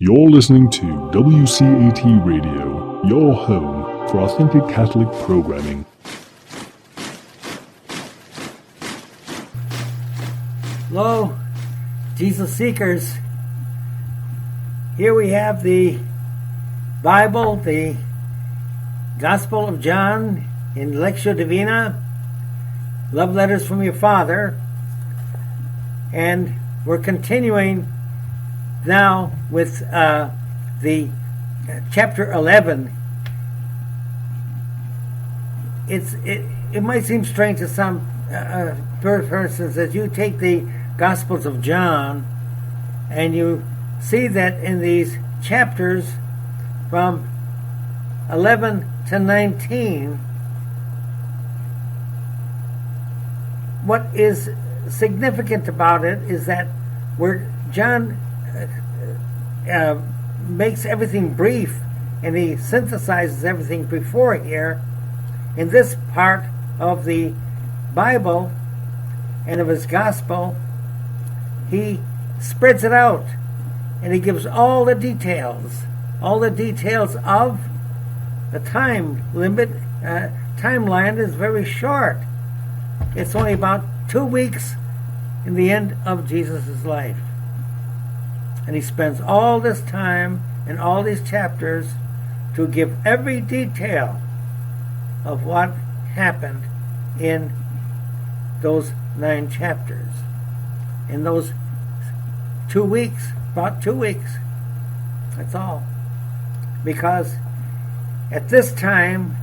You're listening to WCAT Radio, your home for authentic Catholic programming. Hello, Jesus Seekers. Here we have the Bible, the Gospel of John in Lectio Divina, Love Letters from Your Father, and we're continuing now with the chapter 11. It might seem strange to some persons that you take the Gospels of John and you see that in these chapters from 11 to 19, what is significant about it is that where John makes everything brief and he synthesizes everything before here, in this part of the Bible and of his gospel, he spreads it out and he gives all the details of the time limit. Timeline is very short. It's only about 2 weeks in the end of Jesus' life. And he spends all this time in all these chapters to give every detail of what happened in those 9 chapters. In those 2 weeks, about 2 weeks. That's all. Because at this time,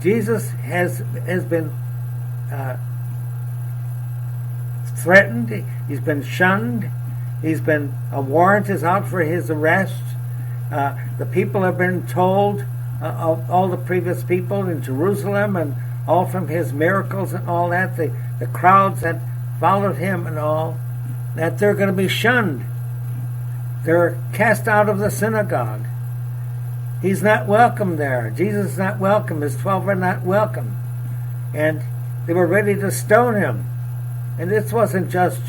Jesus has been threatened, he's been shunned, a warrant is out for his arrest. The people have been told, of all the previous people in Jerusalem and all from his miracles and all that, the crowds that followed him and all, that they're going to be shunned. They're cast out of the synagogue. He's not welcome there. Jesus is not welcome. His 12 are not welcome. And they were ready to stone him. And this wasn't just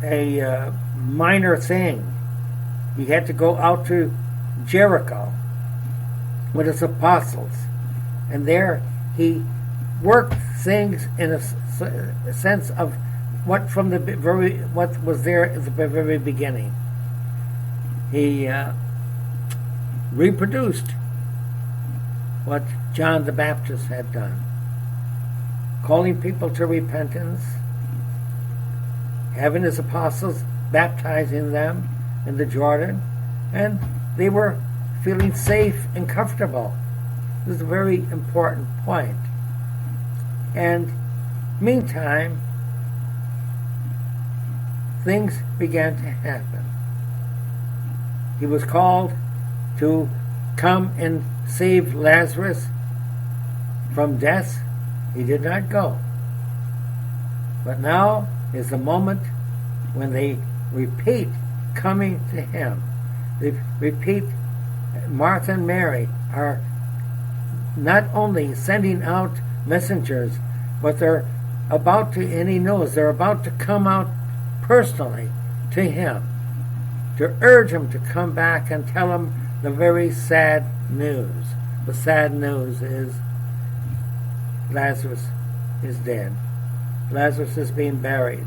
a minor thing. He had to go out to Jericho with his apostles. And there he worked things in a sense of what was there at the very beginning. He reproduced what John the Baptist had done, calling people to repentance, having his apostles baptizing them in the Jordan, and they were feeling safe and comfortable. This is a very important point. And meantime, things began to happen. He was called to come and save Lazarus from death. He did not go. But now is the moment when they repeat coming to him. They repeat, Martha and Mary are not only sending out messengers, but they're about to, and he knows, they're about to come out personally to him, to urge him to come back and tell him the very sad news. The sad news is Lazarus is dead. Lazarus is being buried.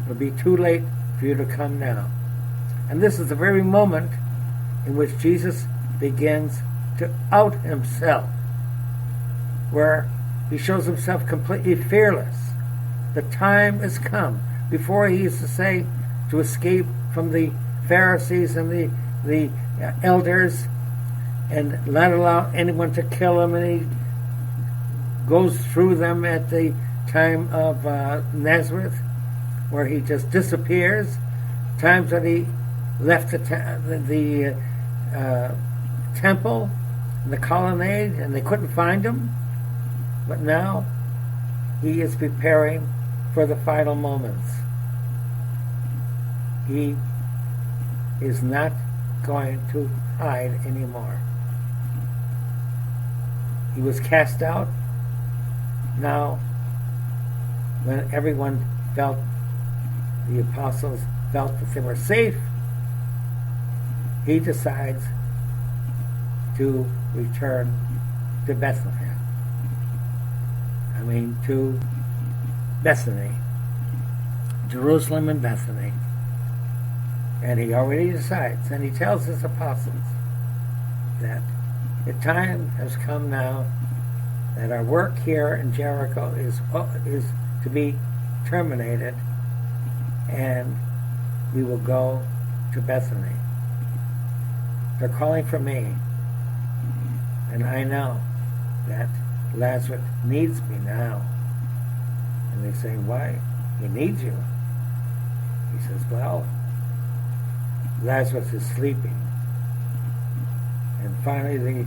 It'll be too late for you to come now. And this is the very moment in which Jesus begins to out himself, where he shows himself completely fearless. The time has come. Before, he used to say to escape from the Pharisees and the elders and not allow anyone to kill him, and he goes through them at the time of Nazareth, where he just disappears. Times that he left the temple, the colonnade, and they couldn't find him. But now he is preparing for the final moments. He is not going to hide anymore. He was cast out. Now, when everyone felt the apostles felt that they were safe, he decides to return to Bethlehem. To Bethany, Jerusalem and Bethany. And he already decides, and he tells his apostles that the time has come now that our work here in Jericho is to be terminated, and we will go to Bethany. They're calling for me, and I know that Lazarus needs me now. And they say, why? He needs you. He says, well, Lazarus is sleeping. And finally he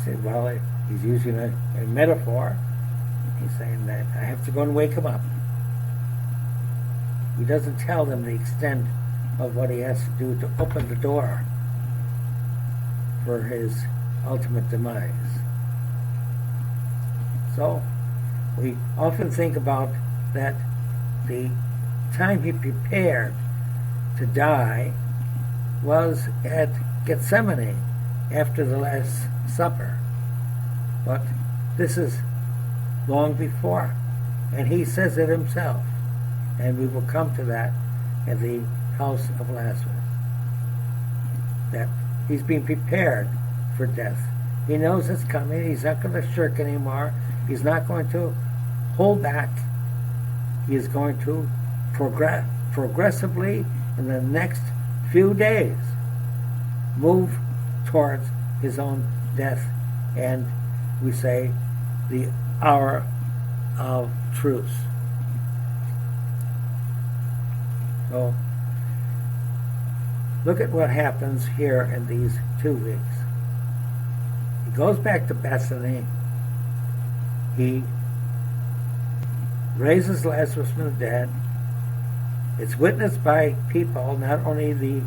said, well, he's using a metaphor. He's saying that I have to go and wake him up. He doesn't tell them the extent of what he has to do to open the door for his ultimate demise. So we often think about that the time he prepared to die was at Gethsemane after the Last Supper. But this is long before, and he says it himself, and we will come to that at the house of Lazarus, that he's being prepared for death. He knows it's coming. He's not going to shirk anymore. He's not going to hold back. He is going to progressively, in the next few days, move towards his own death, and we say the hour of truce. So look at what happens here in these 2 weeks. He goes back to Bethany. He raises Lazarus from the dead. It's witnessed by people, not only the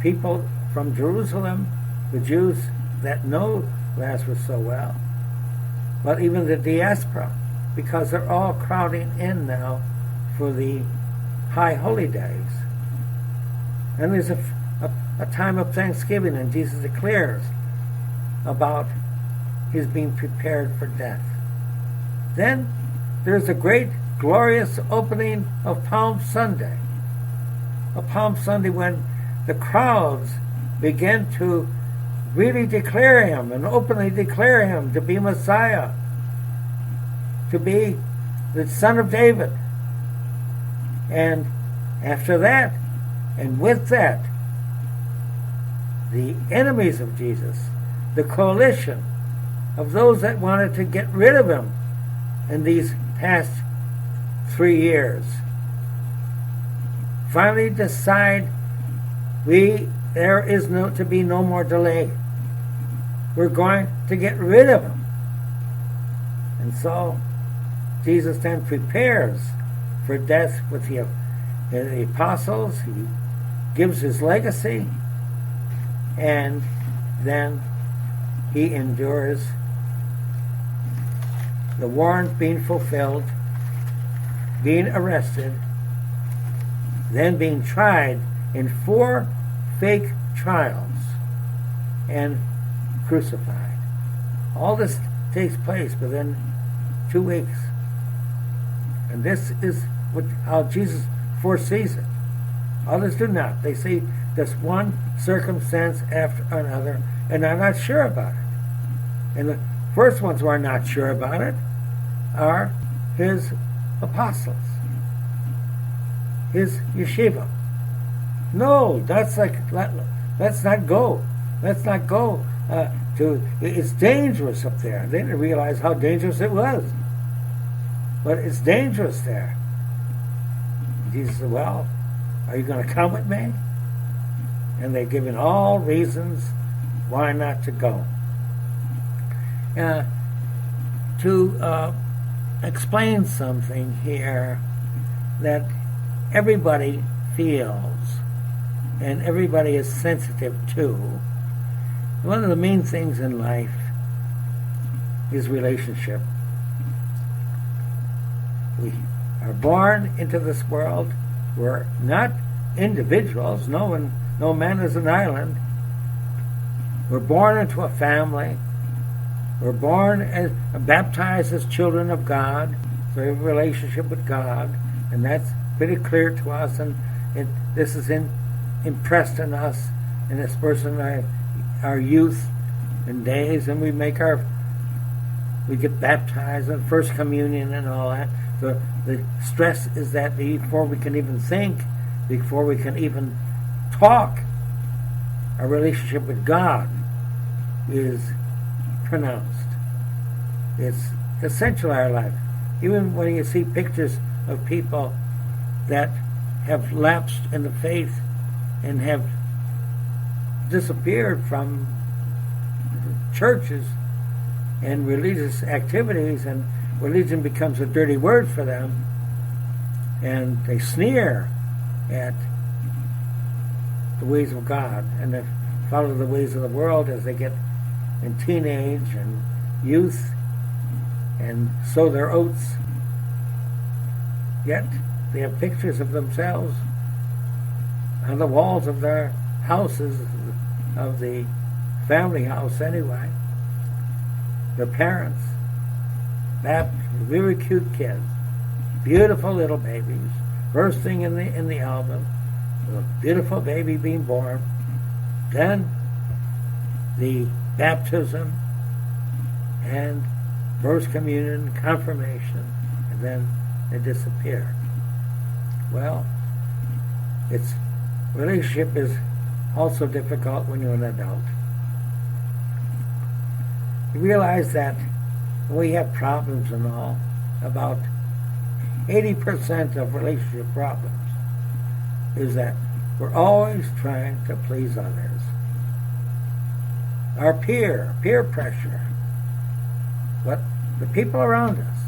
people from Jerusalem, the Jews that know Lazarus so well, but even the diaspora, because they're all crowding in now for the high holy days. And there's a time of thanksgiving, and Jesus declares about his being prepared for death. Then there's a great, glorious opening of Palm Sunday. A Palm Sunday when the crowds begin to really declare him and openly declare him to be Messiah, to be the Son of David. And after that, and with that, the enemies of Jesus, the coalition of those that wanted to get rid of him in these past 3 years, finally decide there is to be no more delay. We're going to get rid of him. And so Jesus then prepares for death with the apostles. He gives his legacy, and then he endures the warrant being fulfilled, being arrested, then being tried in 4 fake trials, and crucified. All this takes place within 2 weeks. And this is how Jesus foresees it. Others do not. They see this one circumstance after another, and are not sure about it. And the first ones who are not sure about it are his apostles, his yeshiva. No, let's not go. Let's not go it's dangerous up there. They didn't realize how dangerous it was. But it's dangerous there. Jesus said, well, are you going to come with me? And they're given all reasons why not to go. To explain something here that everybody feels and everybody is sensitive to, one of the main things in life is relationship. We are born into this world We're not individuals. No man is an island. We're born into a family. We're born and baptized as children of God. So we have a relationship with God, and that's pretty clear to us. And this is impressed in us in this person, our youth and days, and we get baptized in First Communion and all that. So the stress is that before we can even think, before we can even talk, our relationship with God is pronounced. It's essential in our life. Even when you see pictures of people that have lapsed in the faith and have disappeared from churches and religious activities, and religion becomes a dirty word for them, and they sneer at the ways of God, and they follow the ways of the world as they get in teenage and youth and sow their oats. Yet they have pictures of themselves on the walls of their houses, of the family house anyway. Their parents, very cute kids, beautiful little babies. First thing in the album, a beautiful baby being born. Then the baptism and First Communion, confirmation, and then they disappear. Well, relationship is also difficult when you're an adult. You realize that we have problems and all. About 80% of relationship problems is that we're always trying to please others. Our peer pressure, but the people around us,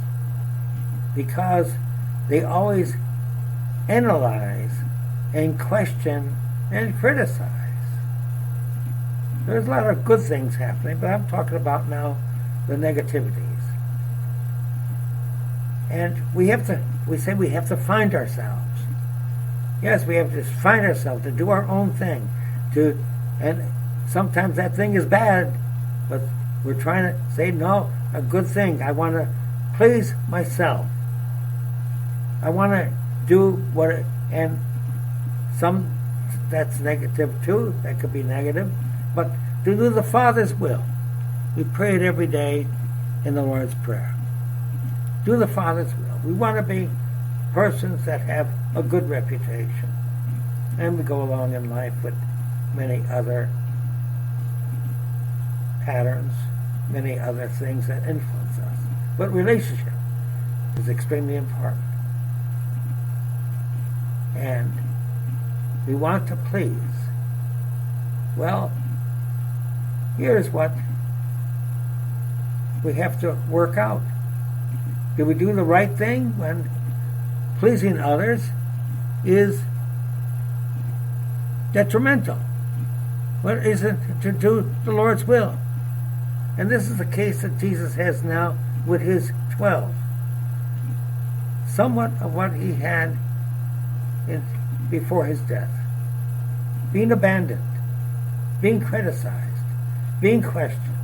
because they always analyze and question and criticize. There's a lot of good things happening, but I'm talking about now the negativities. And we say we have to find ourselves. Yes, we have to find ourselves, to do our own thing, and sometimes that thing is bad, but we're trying to say, no, a good thing. I want to please myself. I want to do and some that's negative too, that could be negative, but to do the Father's will. We pray it every day in the Lord's Prayer. Do the Father's will. We want to be persons that have a good reputation. And we go along in life with many other patterns, many other things that influence us. But relationship is extremely important. And we want to please. Well, here's what we have to work out. Do we do the right thing when pleasing others is detrimental? What is it to do the Lord's will? And this is the case that Jesus has now with his 12. Somewhat of what he had before his death. Being abandoned, being criticized, being questioned.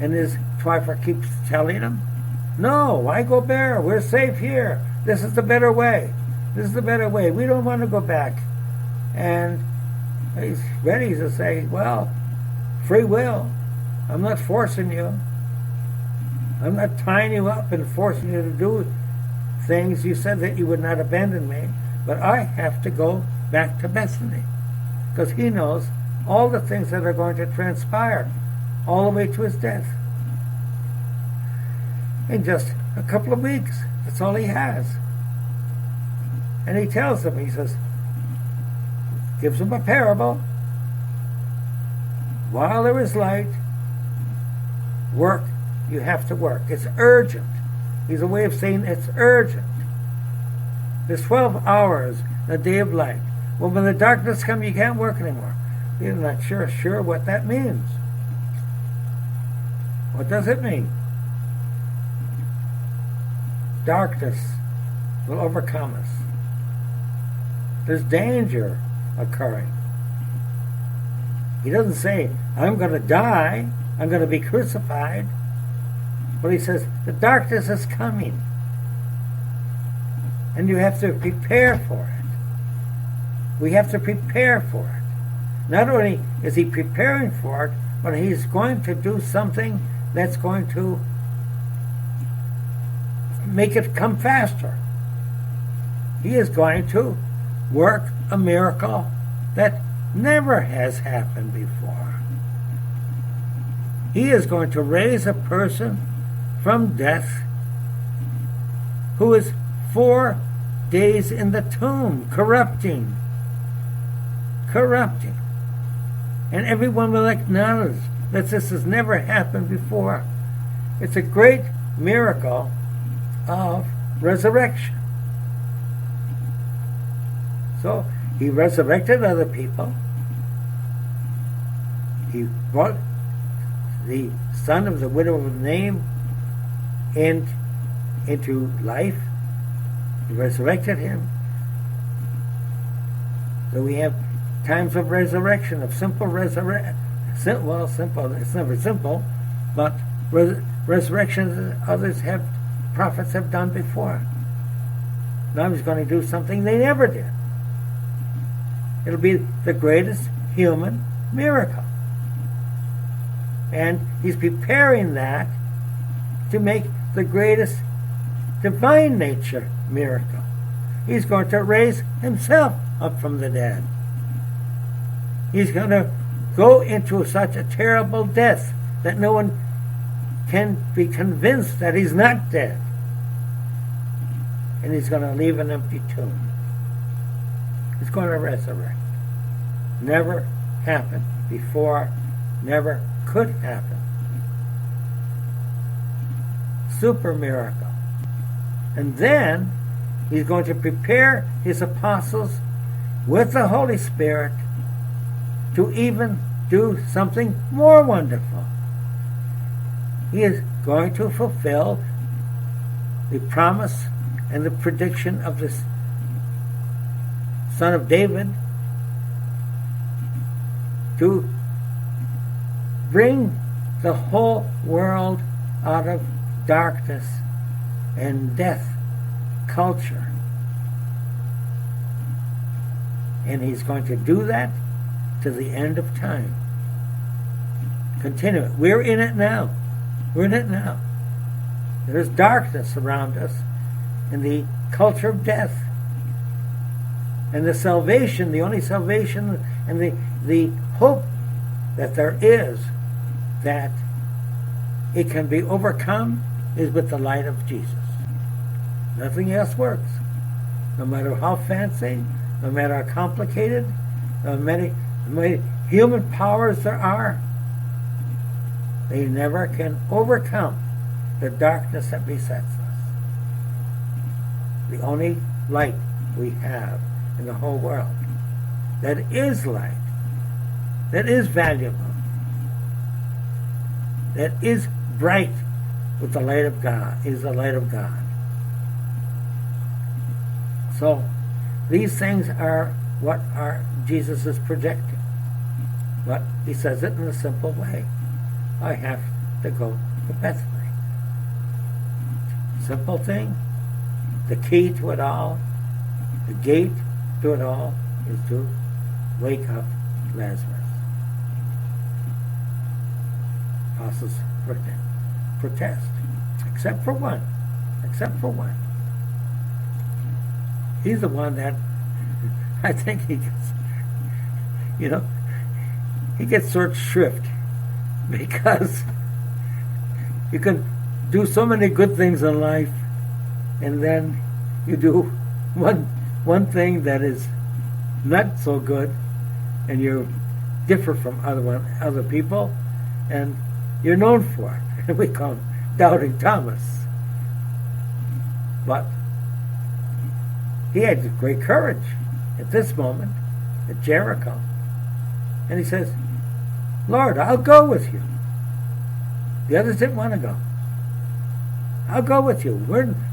And his wife keeps telling him, no, why go there? We're safe here. This is the better way. This is the better way. We don't want to go back. And he's ready to say, well, free will. I'm not forcing you. I'm not tying you up and forcing you to do things. You said that you would not abandon me, but I have to go back to Bethany, because he knows all the things that are going to transpire all the way to his death. In just a couple of weeks. That's all he has. And he tells them, he says, gives them a parable. While there is light, work. You have to work. It's urgent. He's a way of saying it's urgent. There's 12 hours in a day of light. Well, when the darkness comes, you can't work anymore. You're not sure what that means. What does it mean? Darkness will overcome us. there's danger occurring. He doesn't say, I'm going to die, I'm going to be crucified. But he says, the darkness is coming. And you have to prepare for it. We have to prepare for it. Not only is he preparing for it, but he's going to do something that's going to make it come faster. He is going to work a miracle that never has happened before. He is going to raise a person from death who is 4 days in the tomb, corrupting. And everyone will acknowledge that this has never happened before. It's a great miracle of resurrection. So he resurrected other people. He brought the son of the widow of Nain into life. He resurrected him. So we have times of resurrection, of simple resurrection. Well, simple, it's never simple, but resurrection prophets have done before. Now he's going to do something they never did. It'll be the greatest human miracle. And he's preparing that to make the greatest divine nature miracle. He's going to raise himself up from the dead. He's going to go into such a terrible death that no one can be convinced that he's not dead. And he's going to leave an empty tomb. He's going to resurrect. Never happened before, never could happen. Super miracle. And then he's going to prepare his apostles with the Holy Spirit to even do something more wonderful. He is going to fulfill the promise and the prediction of this son of David to bring the whole world out of darkness and death culture. And he's going to do that to the end of time. Continue. We're in it now. We're in it now. There's darkness around us in the culture of death. And the salvation, the only salvation and the hope that there is that it can be overcome is with the light of Jesus. Nothing else works. No matter how fancy, no matter how complicated, no matter how many human powers there are, they never can overcome the darkness that besets us. The only light we have in the whole world that is light, that is valuable, that is bright with the light of God, is the light of God. So these things are what Jesus is projecting. But he says it in a simple way. I have to go to Bethany. Simple thing. The key to it all, the gate to it all, is to wake up Lazarus. Apostles protest. Except for one. He's the one that I think he gets short shrift, because you can do so many good things in life, and then you do one thing that is not so good, and you differ from other people, and you're known for it. And we call him Doubting Thomas. But he had great courage at this moment at Jericho. And he says, Lord, I'll go with you. The others didn't want to go. I'll go with you.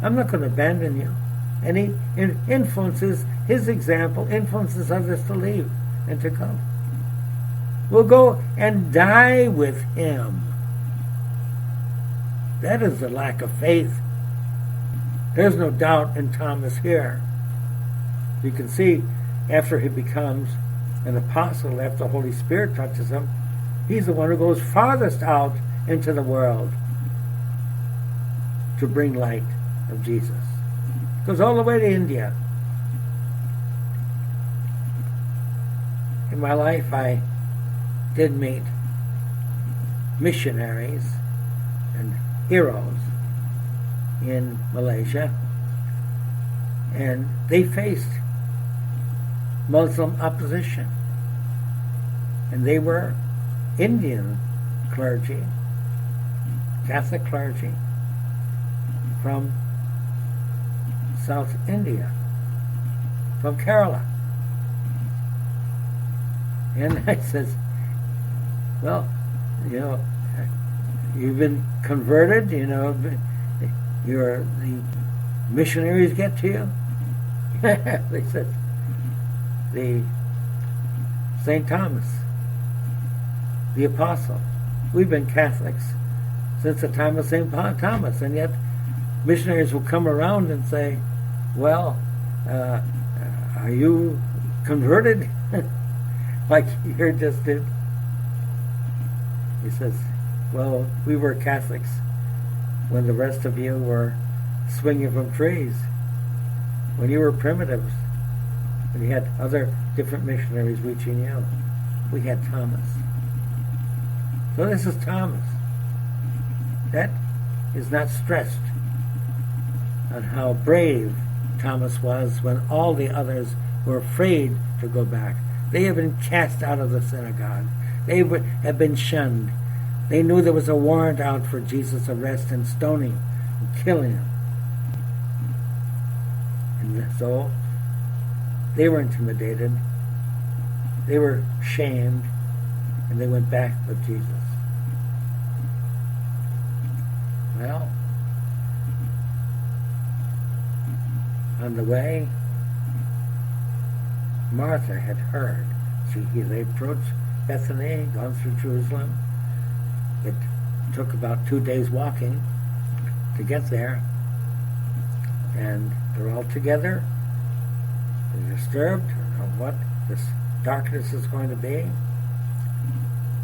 I'm not going to abandon you. And he influences his example influences others to leave and to go. We'll go and die with him. That is the lack of faith. There's no doubt in Thomas here. You can see after he becomes an apostle, after the Holy Spirit touches him, he's the one who goes farthest out into the world to bring light of Jesus. Goes all the way to India. In my life, I did meet missionaries and heroes in Malaysia, and they faced Muslim opposition, and they were Indian clergy, Catholic clergy from South India, from Kerala. And I says, well, you've been converted, the missionaries get to you? They said, the St. Thomas, the apostle. We've been Catholics since the time of St. Thomas, and yet missionaries will come around and say, well, are you converted? Like you just did. He says, well, we were Catholics when the rest of you were swinging from trees, when you were primitives, when you had other different missionaries reaching you. We had Thomas. So this is Thomas. That is not stressed on how brave Thomas was when all the others were afraid to go back. They had been cast out of the synagogue. They had been shunned. They knew there was a warrant out for Jesus' arrest and stoning and killing him. And so they were intimidated. They were shamed. And they went back with Jesus. Well, on the way, Martha had heard. They approached Bethany, gone through Jerusalem. It took about 2 days walking to get there. And they're all together. They're disturbed. Don't know what this darkness is going to be.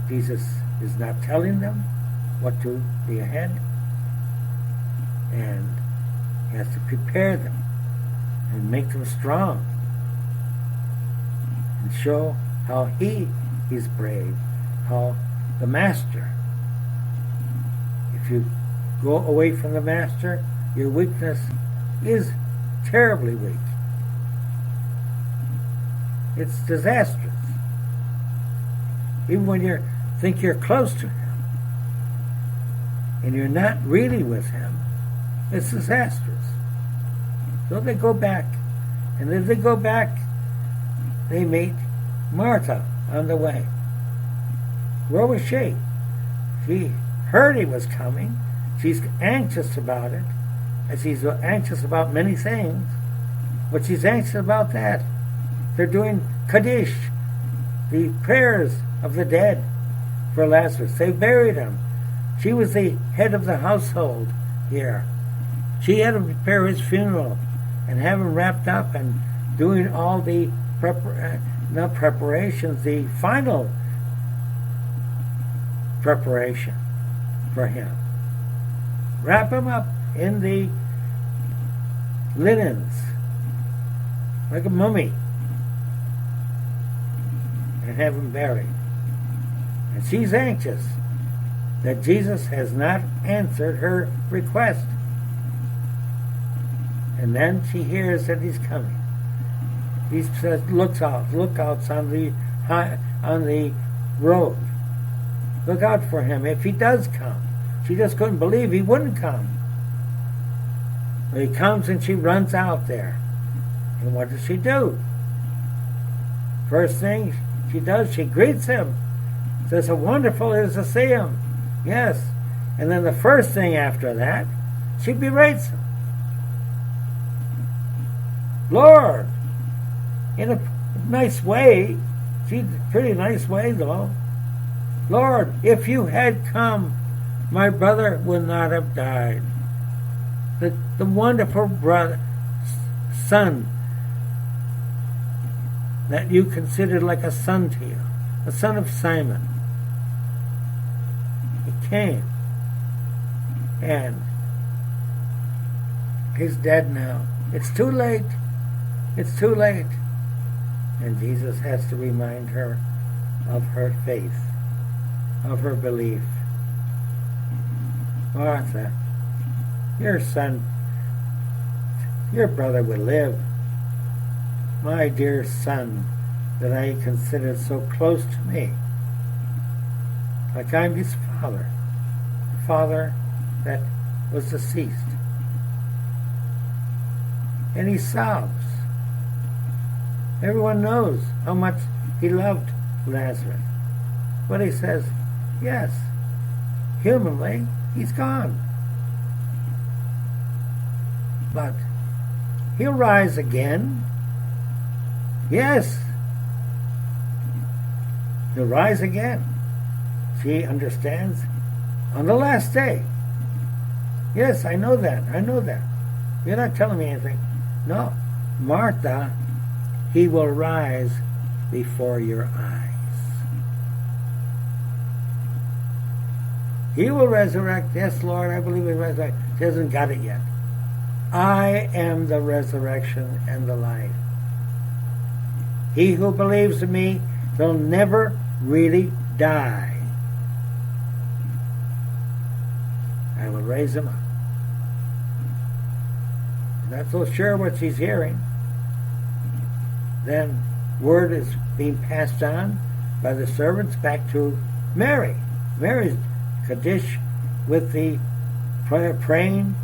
Jesus is not telling them what to be ahead. And he has to prepare them and make them strong and show how he is brave, how the master, if you go away from the master, your weakness is terribly weak. It's disastrous. Even when you think you're close to him and you're not really with him, it's disastrous. So they go back. And as they go back, they meet Martha on the way. Where was she? She heard he was coming. She's anxious about it. And she's anxious about many things. But she's anxious about that. They're doing Kaddish, the prayers of the dead for Lazarus. They buried him. She was the head of the household here. She had to prepare his funeral and have him wrapped up and doing all the preparations, the final preparation for him. Wrap him up in the linens like a mummy and have him buried. And she's anxious that Jesus has not answered her request. And then she hears that he's coming. He says, lookouts on the road. Look out for him if he does come. She just couldn't believe he wouldn't come. But he comes and she runs out there. And what does she do? First thing she does, she greets him. Says, how wonderful it is to see him. Yes. And then the first thing after that, she berates him. Lord, in a nice way. She's a pretty nice way, though. Lord, if you had come, my brother would not have died. The wonderful son that you considered like a son to you, the son of Simon. He came, and he's dead now. It's too late. It's too late. And Jesus has to remind her of her faith, of her belief. Martha, your son, your brother will live. My dear son that I considered so close to me, like I'm his father, the father that was deceased. And he sobs. Everyone knows how much he loved Lazarus. But he says, yes, humanly, he's gone. But he'll rise again. Yes, he'll rise again. She understands on the last day. Yes, I know that. I know that. You're not telling me anything. No, Martha, he will rise before your eyes. He will resurrect. Yes, Lord, I believe he will resurrect. He hasn't got it yet. I am the resurrection and the life. He who believes in me will never really die. I will raise him up. Not so sure what she's hearing. Then word is being passed on by the servants back to Mary. Mary's Kaddish with the praying,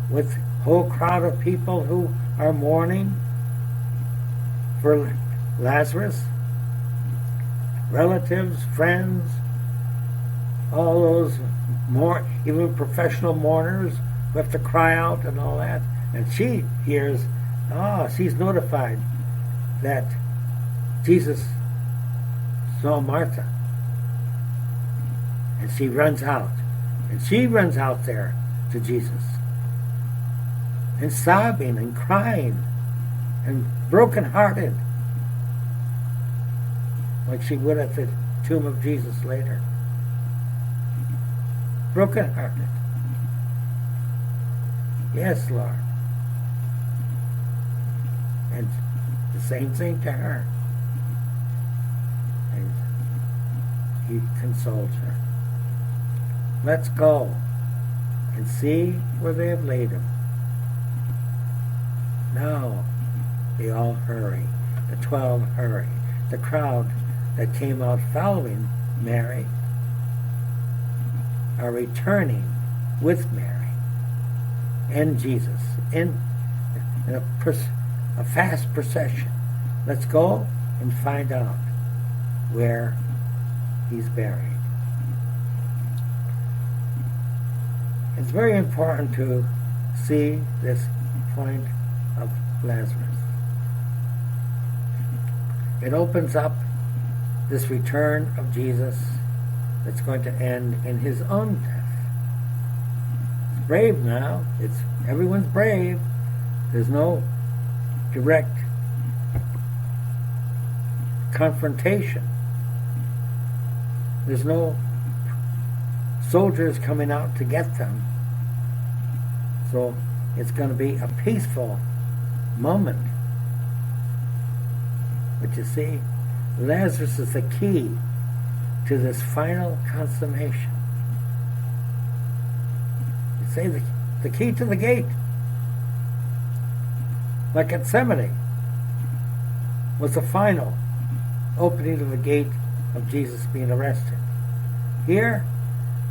with a whole crowd of people who are mourning for Lazarus, relatives, friends, all those even professional mourners who have to cry out and all that. And she hears, she's notified that Jesus saw Martha. And she runs out. And she runs out there to Jesus. And sobbing and crying and brokenhearted, like she would at the tomb of Jesus later. Brokenhearted. Yes, Lord. And the same thing to her. And he consoles her. Let's go and see where they have laid him. Now they all hurry. The 12 hurry. The crowd that came out following Mary are returning with Mary and Jesus in a fast procession. Let's go and find out where he's buried. It's very important to see this point of Lazarus. It opens up this return of Jesus that's going to end in his own death. It's brave now. Everyone's brave. There's no direct confrontation. There's no soldiers coming out to get them. So it's going to be a peaceful moment. But you see, Lazarus is the key to this final consummation. You say the key to the gate. Like Gethsemane was the final opening of the gate of Jesus being arrested. Here,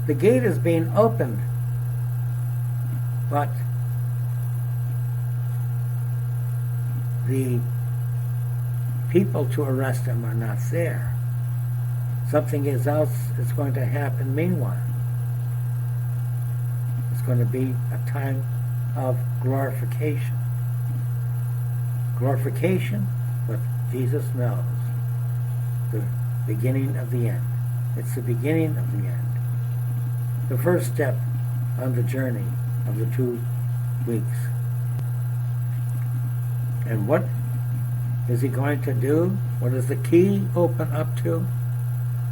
the gate is being opened, but the people to arrest him are not there. Something else is going to happen meanwhile. It's going to be a time of glorification. Glorification, but Jesus knows the beginning of the end. It's the beginning of the end. The first step on the journey of the 2 weeks. And what is he going to do? What does the key open up to?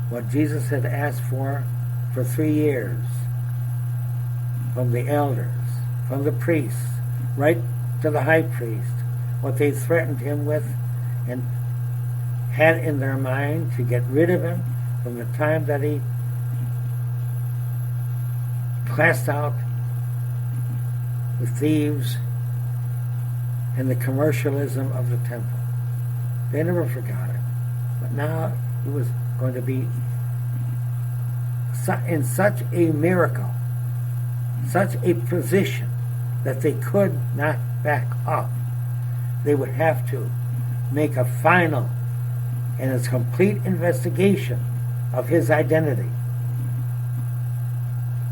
What Jesus had asked for 3 years from the elders, from the priests, right to the high priest, what they threatened him with and had in their mind to get rid of him from the time that he cast out the thieves and the commercialism of the temple. They never forgot it. But now it was going to be in such a miracle, such a position that they could not back off. They would have to make a final and a complete investigation of his identity.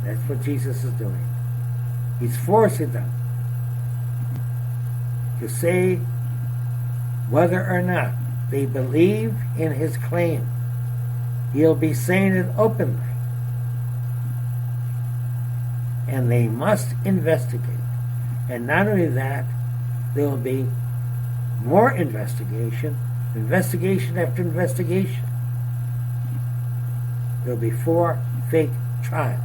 That's what Jesus is doing. He's forcing them to say whether or not they believe in his claim. He'll be saying it openly. And they must investigate. And not only that, there will be more investigation after investigation. There will be 4 fake trials.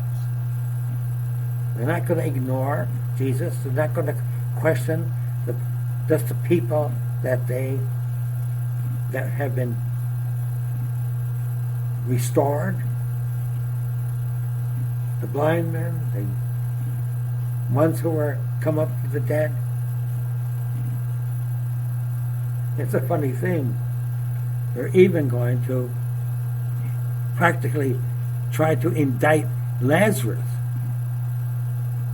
They're not going to ignore Jesus. They're not going to question just the people that have been restored. The blind men, the ones who were come up from the dead. It's a funny thing. They're even going to practically try to indict Lazarus.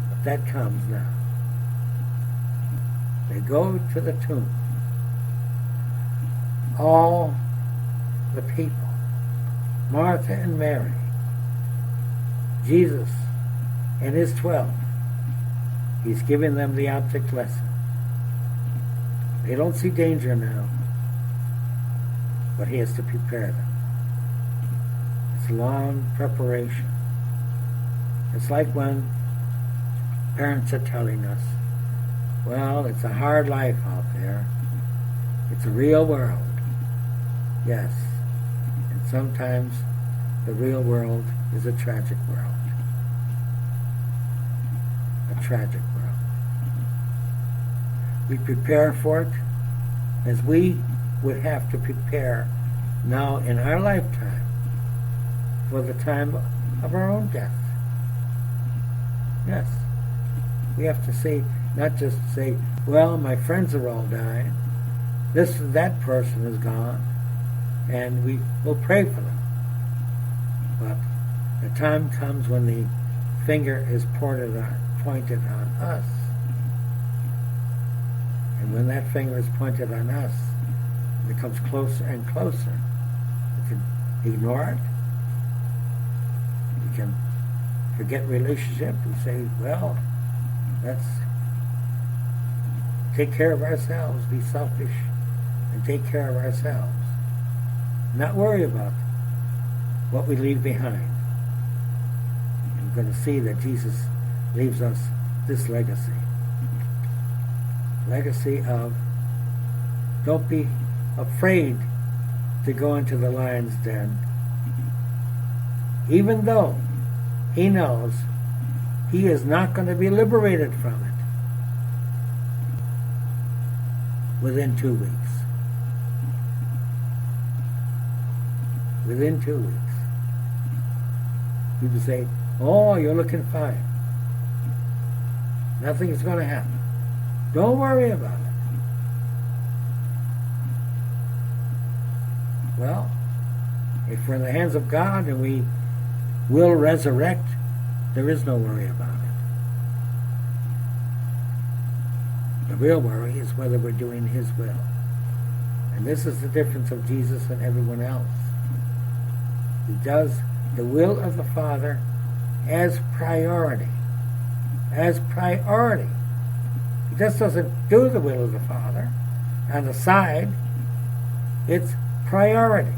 But that comes now. They go to the tomb. All the people, Martha and Mary, Jesus and his 12, he's giving them the object lesson. They don't see danger now, but he has to prepare them. It's a long preparation. It's like when parents are telling us, well, it's a hard life out there. It's a real world. Yes. And sometimes the real world is a tragic world. A tragic world. We prepare for it as we would have to prepare now in our lifetime for the time of our own death. Yes. We have to say, not just say, well, my friends are all dying. That person is gone. And we will pray for them. But the time comes when the finger is pointed on us. And when that finger is pointed on us, it becomes closer and closer. We can ignore it. We can forget relationship and say, well, let's take care of ourselves, be selfish, and take care of ourselves. Not worry about what we leave behind. And we're going to see that Jesus leaves us this legacy. Legacy of don't be afraid to go into the lion's den. Even though he knows he is not going to be liberated from it within 2 weeks. Within 2 weeks. People say, oh, you're looking fine. Nothing is going to happen. Don't worry about it. Well, if we're in the hands of God and we will resurrect, there is no worry about it. The real worry is whether we're doing his will. And this is the difference of Jesus and everyone else. He does the will of the Father as priority. As priority. He just doesn't do the will of the Father on the side. It's priority.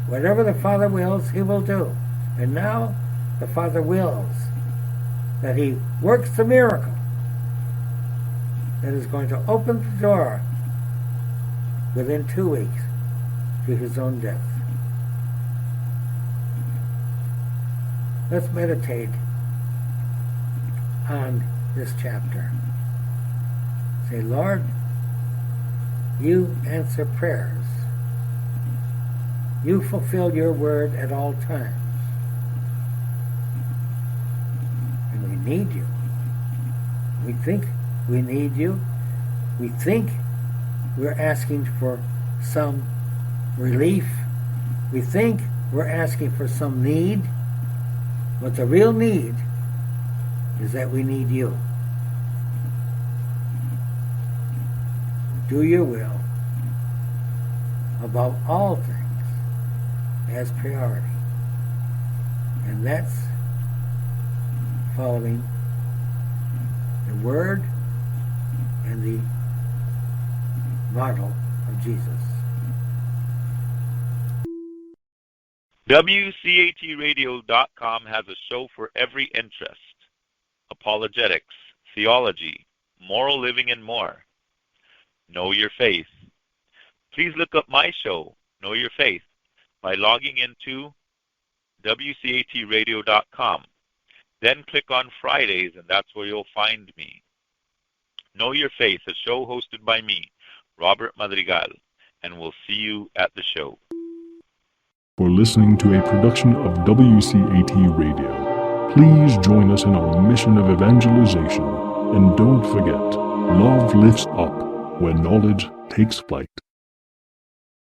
Whatever the Father wills, He will do. And now the Father wills that He works the miracle that is going to open the door within 2 weeks to His own death. Let's meditate on this chapter. Say, Lord, You answer prayers. You fulfill Your word at all times. And we need You. We think we need You. We think we're asking for some relief. We think we're asking for some need. But the real need is that we need You. Do Your will above all things as priority. And that's following the Word and the model of Jesus. WCATradio.com has a show for every interest: apologetics, theology, moral living, and more. Know Your Faith. Please look up my show, Know Your Faith, by logging into WCATradio.com. Then click on Fridays, and that's where you'll find me. Know Your Faith, a show hosted by me, Robert Madrigal, and we'll see you at the show. For listening to a production of WCAT Radio. Please join us in our mission of evangelization. And don't forget, love lifts up when knowledge takes flight.